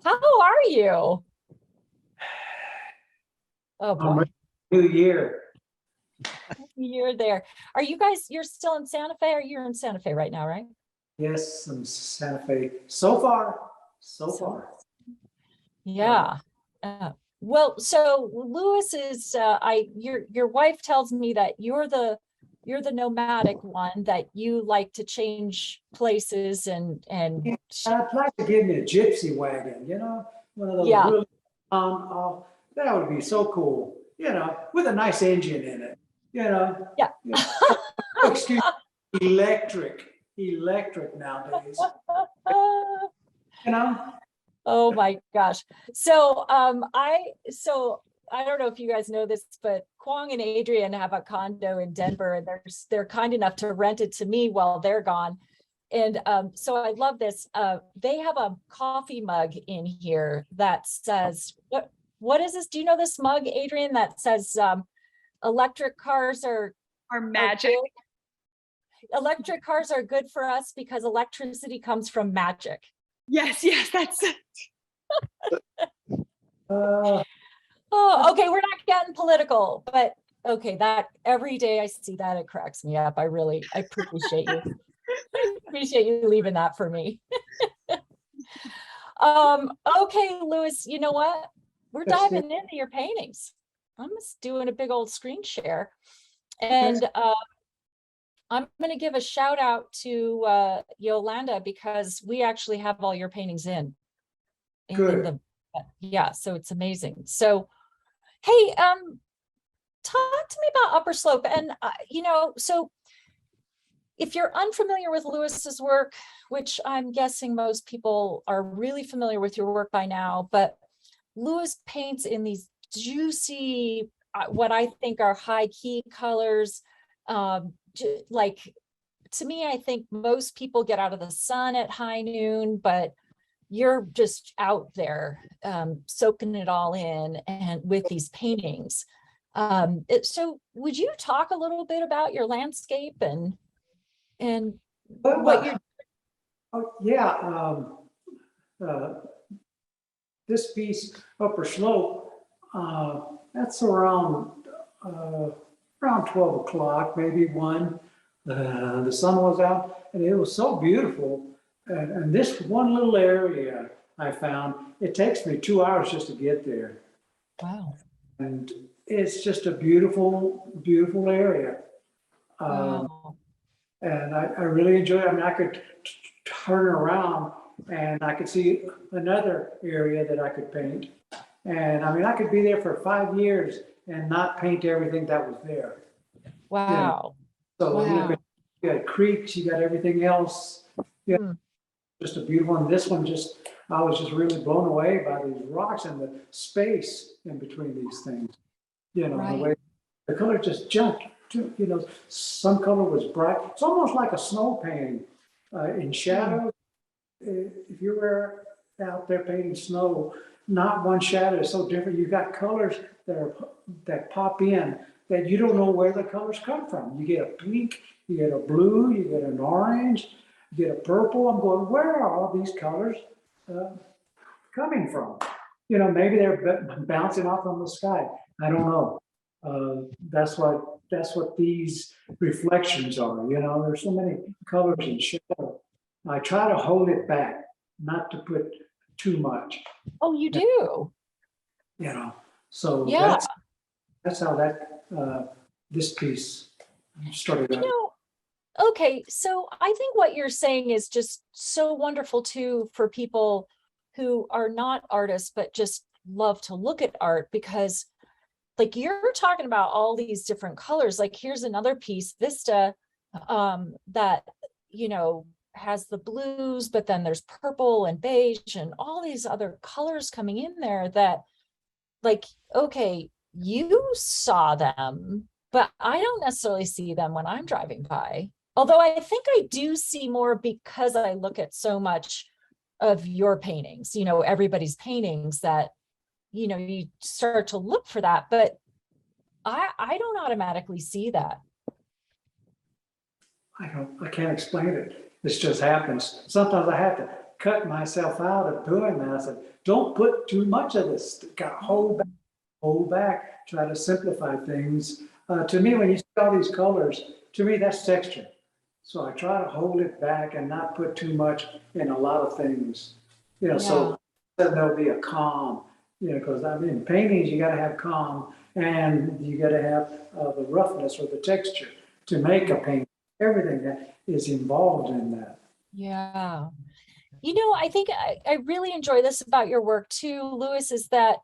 How are you? Oh boy,
New year.
you're there. Are you guys, you're still in Santa Fe? Or you're in Santa Fe right now, right?
Yes, I'm Santa Fe. So far, so
So-
far.
Yeah. Well, so Louis is, your wife tells me that you're the nomadic one, that you like to change places and
I'd like to give me a gypsy wagon, you know, one of those
Yeah.
really, that would be so cool, you know, with a nice engine in it, you know.
Yeah.
Excuse me, electric nowadays, you know.
Oh my gosh. So I don't know if you guys know this, but Kwong and Adrian have a condo in Denver, and they're kind enough to rent it to me while they're gone. And so I love this. They have a coffee mug in here that says, what is this? Do you know this mug, Adrian, that says electric cars are
magic.
good. Electric cars are good for us because electricity comes from magic.
Yes, that's it.
Oh, okay, we're not getting political, but okay, that every day I see that, it cracks me up. I appreciate you. I appreciate you leaving that for me. Okay, Louis, you know what? We're diving into your paintings. I'm just doing a big old screen share. And I'm going to give a shout out to Yolanda, because we actually have all your paintings in
Good.
yeah, so it's amazing. So, hey, talk to me about Upper Slope. And, so if you're unfamiliar with Louis's work, which I'm guessing most people are really familiar with your work by now, but Louis paints in these juicy, what I think are high key colors. Like, to me, I think most people get out of the sun at high noon, but you're just out there soaking it all in, and with these paintings. So would you talk a little bit about your landscape and what you're
this piece, Upper Slope, that's around 12 o'clock, maybe 1. The sun was out, and it was so beautiful. And this one little area I found, it takes me 2 hours just to get there.
Wow.
And it's just a beautiful, beautiful area.
Wow.
And I really enjoy it. I mean, I could turn around and I could see another area that I could paint. And I mean, I could be there for 5 years and not paint everything that was there.
Wow.
So,
Wow.
you got creeks, you got everything else. Just a beautiful one. This one I was just really blown away by these rocks and the space in between these things. The way the color just jumped. Some color was bright. It's almost like a snow painting in shadow. If you were out there painting snow, not one shadow is so different. You got colors that pop in that you don't know where the colors come from. You get a pink, you get a blue, you get an orange, you get a purple. I'm going, where are all these colors coming from? Maybe they're bouncing off from the sky. I don't know. That's what these reflections are. There's so many colors and shadow. I try to hold it back, not to put too much.
Oh, you do?
So
yeah.
That's how this piece started out.
Okay, so I think what you're saying is just so wonderful too for people who are not artists but just love to look at art, because like you're talking about all these different colors. Like here's another piece, Vista, that has the blues, but then there's purple and beige and all these other colors coming in there that, like, okay, you saw them, but I don't necessarily see them when I'm driving by. Although I think I do see more because I look at so much of your paintings, you know, everybody's paintings, that, you know, you start to look for that, but I don't automatically see that.
I can't explain it. This just happens. Sometimes I have to cut myself out of doing that. I said, don't put too much of this. Got to hold back, try to simplify things. To me, when you see all these colors, to me, that's texture. So I try to hold it back and not put too much in a lot of things. You know, so then there'll be a calm, you know, because I mean, paintings, you got to have calm and you got to have the roughness or the texture to make a painting. Everything that is involved in that.
Yeah. You know, I think I really enjoy this about your work too, Louis, is that,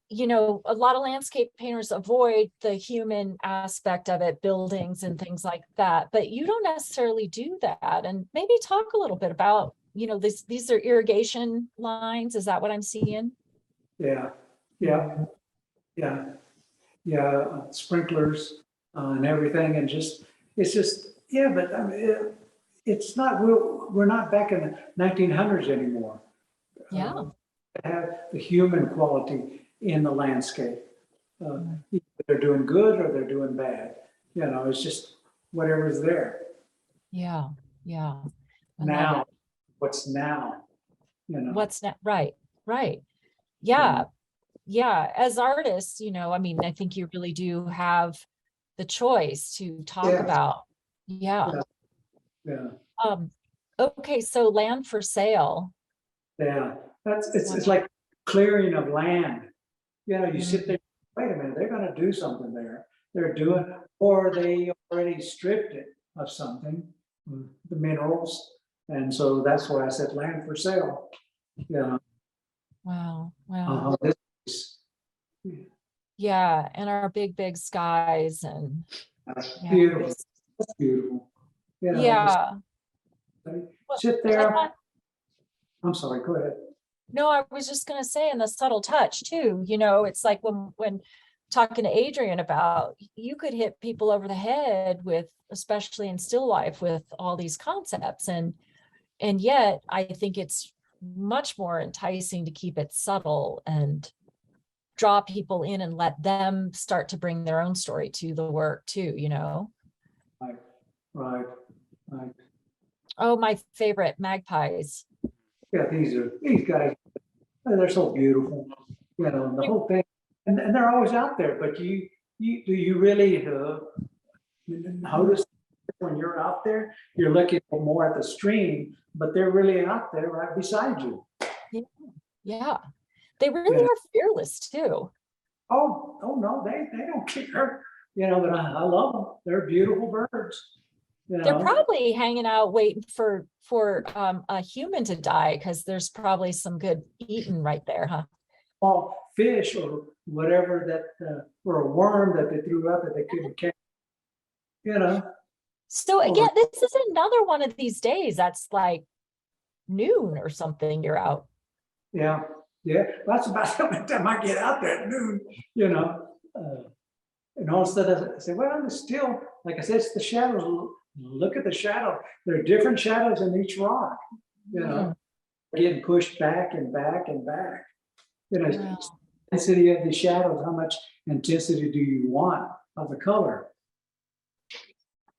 you know, a lot of landscape painters avoid the human aspect of it, buildings and things like that, but you don't necessarily do that. And maybe talk a little bit about, you know, these are irrigation lines. Is that what I'm seeing?
Yeah, yeah, yeah, yeah. Sprinklers and everything, and just it's just yeah. But I mean, it's not. We're not back in the 1900s anymore.
Yeah.
Have the human quality in the landscape. Either they're doing good or they're doing bad. You know, it's just whatever's there.
Yeah. Yeah. I love
Now,
it.
what's now? You know,
What's that? Right. Right. Yeah. Yeah. As artists, you know, I mean, I think you really do have the choice to talk
yeah,
about. Yeah.
yeah,
Okay. So land for sale.
yeah. That's it's like clearing of land. You know, you sit
Mhm.
there, wait a minute, they're gonna do something there. They're doing, or they already stripped it of something, the minerals. And so that's why I said land for sale. Yeah.
Wow. Wow.
This is
Yeah. And our big, big skies and yeah.
beautiful. That's beautiful. You know, just
Yeah. Well,
sit
and
there.
that,
I'm sorry, go ahead.
no, I was just gonna say, and the subtle touch too, you know, it's like when talking to Adrian about, you could hit people over the head with, especially in still life, with all these concepts. And yet I think it's much more enticing to keep it subtle and draw people in and let them start to bring their own story to the work too, you know?
Right, right, right.
Oh, my favorite, magpies.
Yeah, these guys, they're so beautiful, you know, and the whole thing, and they're always out there, but do you really notice when you're out there, you're looking more at the stream, but they're really out there right beside you.
Yeah, yeah. They really
Yeah.
are fearless too.
Oh no, they don't care, you know, but I love them. They're beautiful birds, you
They're
know.
probably hanging out waiting for a human to die, because there's probably some good eating right there, huh?
Small fish or whatever that, or a worm that they threw out that they couldn't catch, you know.
So again, this is another one of these days that's like noon or something, you're out.
Yeah, yeah, that's about the only time I get out there at noon, you know. And all of a sudden I say, well, I'm still, like I said, it's the shadows. Look at the shadow. There are different shadows in each rock, you know, getting pushed back and back and back. You know,
Wow.
intensity of the shadows, how much intensity do you want of the color?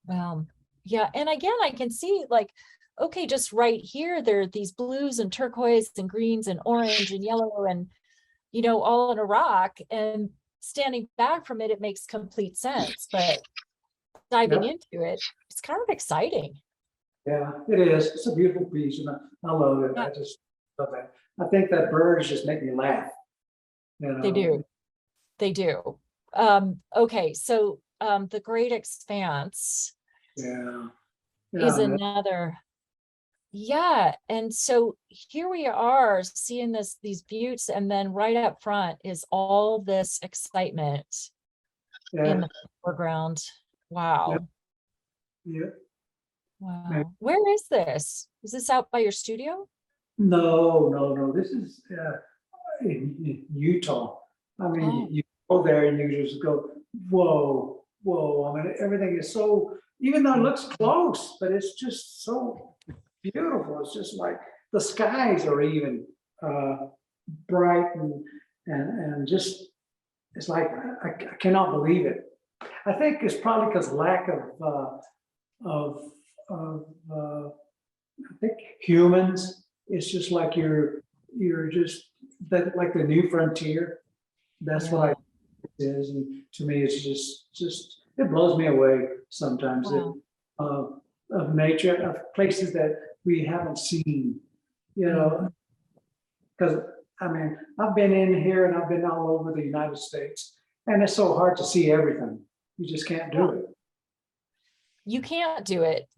Well, yeah. And again, I can see like, okay, just right here, there are these blues and turquoise and greens and orange and yellow and, you know, all in a rock, and standing back from it, it makes complete sense. But diving
Yep.
into it, it's kind of exciting.
Yeah, it is. It's a beautiful piece and I love it.
Yeah.
I just love that. I think that birds just make me laugh. You know?
They do. They do. Okay, so the Great Expanse
Yeah.
is
Yeah.
another. Yeah, and so here we are seeing these buttes, and then right up front is all this excitement in
Yeah.
the foreground. Wow.
Yeah.
Wow. Where is this? Is this out by your studio?
No. This is in Utah. I mean,
Oh.
you go there and you just go, whoa. I mean, everything is so, even though it looks close, but it's just so beautiful. It's just like the skies are even bright and just, it's like, I cannot believe it. I think it's probably because lack of I think humans, it's just like you're just that, like the new frontier. That's what I is, and to me, it's just it blows me away sometimes.
Wow.
Of nature, of places that we haven't seen, you know, because I mean, I've been in here and I've been all over the United States, and it's so hard to see everything. You just can't do it.
You can't do it.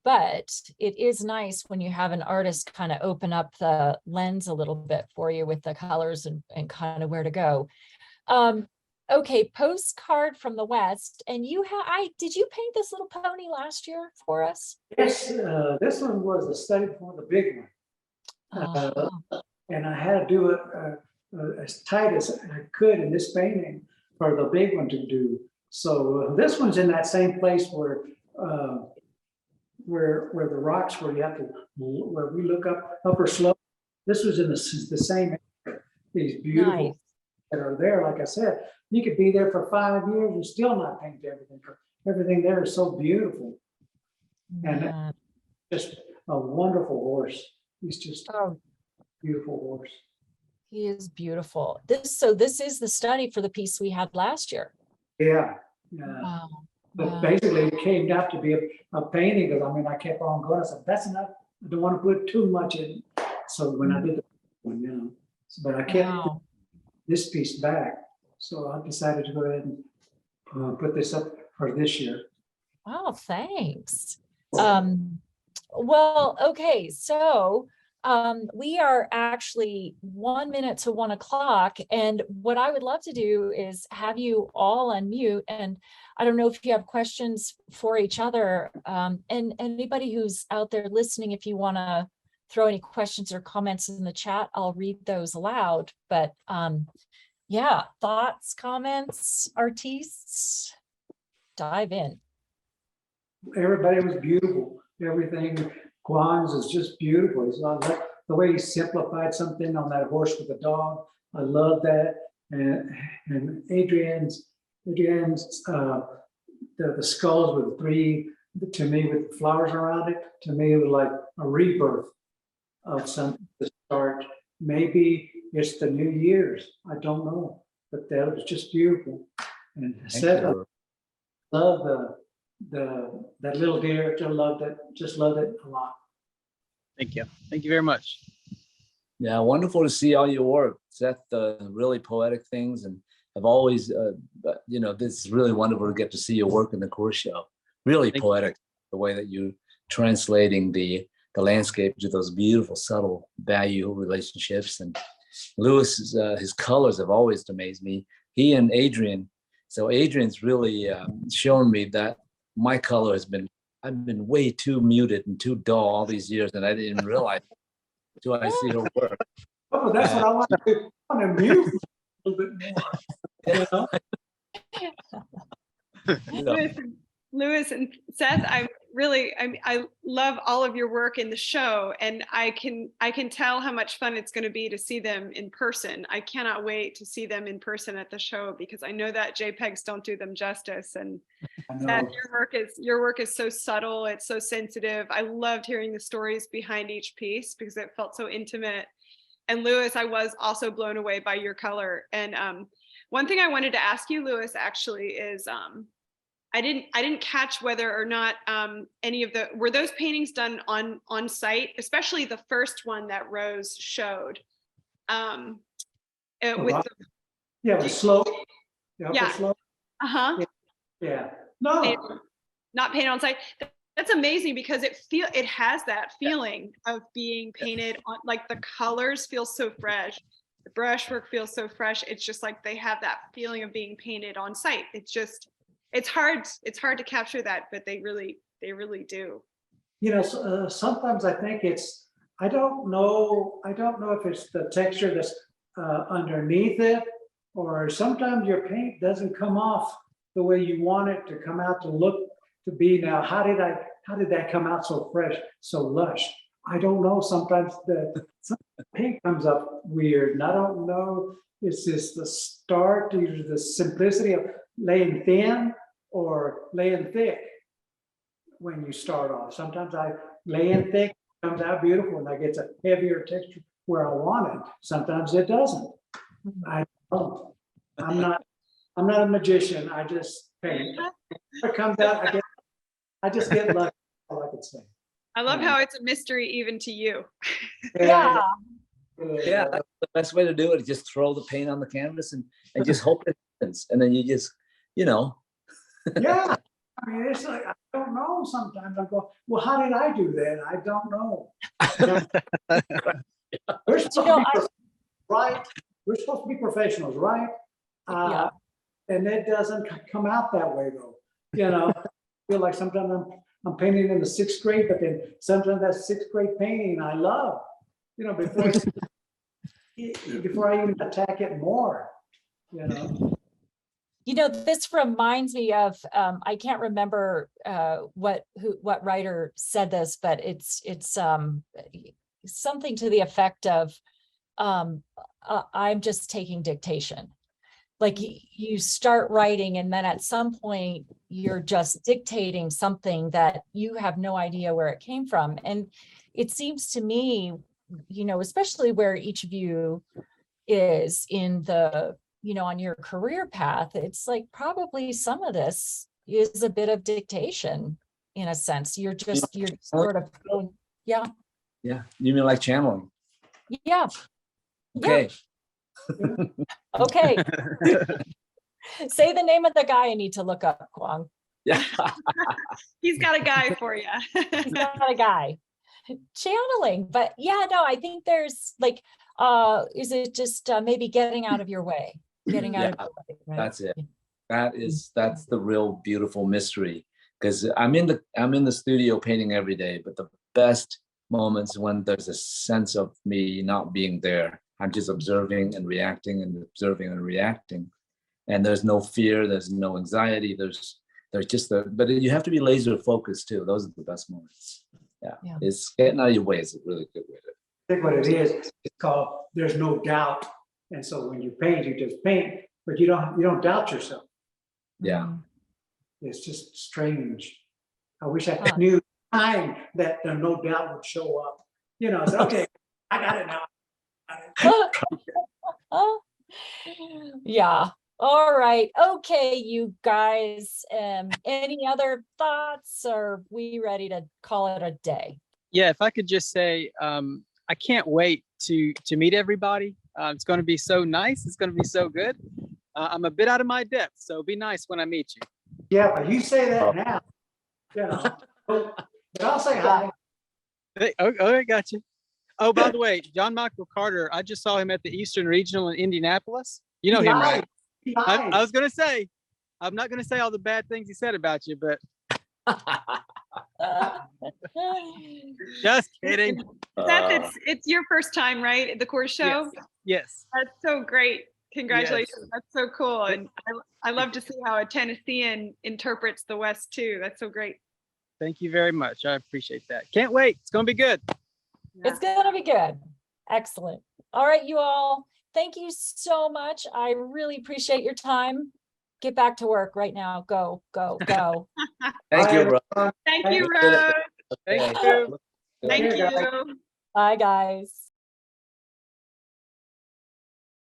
But it is nice when you have an artist kind of open up the lens a little bit for you with the colors and kind of where to go. Okay, postcard from the West. And you have, did you paint this little pony last year for us?
Yes, this one was a study for the big one. And I had to do it as tight as I could in this painting for the big one to do. So this one's in that same place where the rocks where you have to, where we look up upper slope. This was in the same area. These beautiful
Nice.
that are there. Like I said, you could be there for 5 years and still not paint everything. Everything there is so beautiful and
Yeah.
just a wonderful horse. He's just a
Oh,
beautiful horse.
he is beautiful. This is the study for the piece we had last year.
Yeah.
Wow.
But
Wow.
basically, it came down to be a painting because I mean, I kept on going. I said, "That's enough. I don't want to put too much in." So when I did the one, you know, but I kept
Wow.
this piece back. So I decided to go ahead and put this up for this year.
Wow, thanks. Well, okay, so we are actually 1 minute to 1 o'clock, and what I would love to do is have you all unmute, and I don't know if you have questions for each other, and anybody who's out there listening, if you want to throw any questions or comments in the chat, I'll read those aloud. But yeah, thoughts, comments, artistes, dive in.
Everybody was beautiful. Everything, Kwan's is just beautiful. It's not like the way he simplified something on that horse with the dog. I love that. And Adrian's the skulls with three, to me, with flowers around it, to me, it was like a rebirth of something to start. Maybe it's the New Year's. I don't know, but that was just beautiful. And Seth, I love that little deer. Just loved it a lot.
Thank you. Thank you very much.
Yeah, wonderful to see all your work, Seth. Really poetic things, and I've always, you know, this is really wonderful to get to see your work in the course show. Really
Thank
poetic, the way that you translating the landscape to those beautiful, subtle value relationships. And Lewis, his colors have always amazed me. He and Adrian. So Adrian's really shown me that my color I've been way too muted and too dull all these years, and I didn't realize until I see her work.
Oh, that's what I want to do. I want to mute a little bit more. You know?
Lewis and Seth, I love all of your work in the show, and I can tell how much fun it's going to be to see them in person. I cannot wait to see them in person at the show, because I know that JPEGs don't do them justice. And Seth, your work is so subtle, it's so sensitive. I loved hearing the stories behind each piece because it felt so intimate. And Lewis, I was also blown away by your color. And one thing I wanted to ask you, Lewis, actually is I didn't catch whether or not were those paintings done on site, especially the first one that Rose showed. With
the slope.
Yeah.
Slope. Yeah. No.
Not painted on site. That's amazing, because it has that feeling of being painted on, like the colors feel so fresh. The brushwork feels so fresh. It's just like they have that feeling of being painted on site. It's hard to capture that, but they really do.
You know, sometimes I think I don't know if it's the texture that's underneath it, or sometimes your paint doesn't come off the way you want it to come out to look to be now. How did that come out so fresh, so lush? I don't know. Sometimes some paint comes up weird, and I don't know. It's just the start, either the simplicity of laying thin or laying thick when you start off. Sometimes I lay in thick, comes out beautiful, and I get a heavier texture where I want it. Sometimes it doesn't. I don't. I'm not a magician. I just paint. It comes out. I just get lucky. All I could say.
I love how it's a mystery even to you.
Yeah.
Yeah, that's the best way to do it. Is just throw the paint on the canvas and just hope it happens. And then you just,
Yeah. I mean, it's like, I don't know. Sometimes I go, well, how did I do that? I don't know. We're supposed to be right. We're supposed to be professionals, right?
Yeah.
And it doesn't come out that way, though. I feel like sometimes I'm painting in the 6th grade, but then sometimes that 6th grade painting I love. Before I even attack it more.
This reminds me of, I can't remember what writer said this, but it's something to the effect of, I'm just taking dictation. Like you start writing and then at some point you're just dictating something that you have no idea where it came from. And it seems to me, especially where each of you is in the, on your career path, it's like probably some of this is a bit of dictation in a sense. You're sort of going, yeah.
yeah. You mean like channeling?
Yeah.
Okay.
Okay. Say the name of the guy I need to look up, Kwong.
Yeah.
He's got a guy for you.
He's not a guy. Channeling, but yeah, no, I think there's like, is it just maybe getting out of your way? Getting out of your way, right?
That's it. That's the real beautiful mystery. Because I'm in the studio painting every day, but the best moments when there's a sense of me not being there. I'm just observing and reacting and observing and reacting. And there's no fear, there's no anxiety, there's just but you have to be laser focused too. Those are the best moments. Yeah. It's getting out of your way is a really good way to.
I think what it is, it's called there's no doubt. And so when you paint, you just paint, but you don't doubt yourself.
Yeah.
It's just strange. I wish I knew time that no doubt would show up. It's okay, I got it now.
Yeah. All right. Okay, you guys. Any other thoughts? Or are we ready to call it a day?
Yeah, if I could just say, I can't wait to meet everybody. It's going to be so nice. It's going to be so good. I'm a bit out of my depth, so be nice when I meet you.
Yeah, but you say that now. But I'll say hi.
Hey, I got you. Oh, by the way, John Michael Carter, I just saw him at the Eastern Regional in Indianapolis. You know him, right? I was going to say, I'm not going to say all the bad things he said about you, but just kidding.
It's your first time, right? At the course show?
Yes.
That's so great. Congratulations. Yes. That's so cool. And I love to see how a Tennessean interprets the West too. That's so great.
Thank you very much. I appreciate that. Can't wait. It's going to be good.
Yeah. It's going to be good. Excellent. All right, you all. Thank you so much. I really appreciate your time. Get back to work right now. Go, go, go.
Thank you, Rose.
Thank you, Rose.
Thank you.
Thank you.
Bye, guys.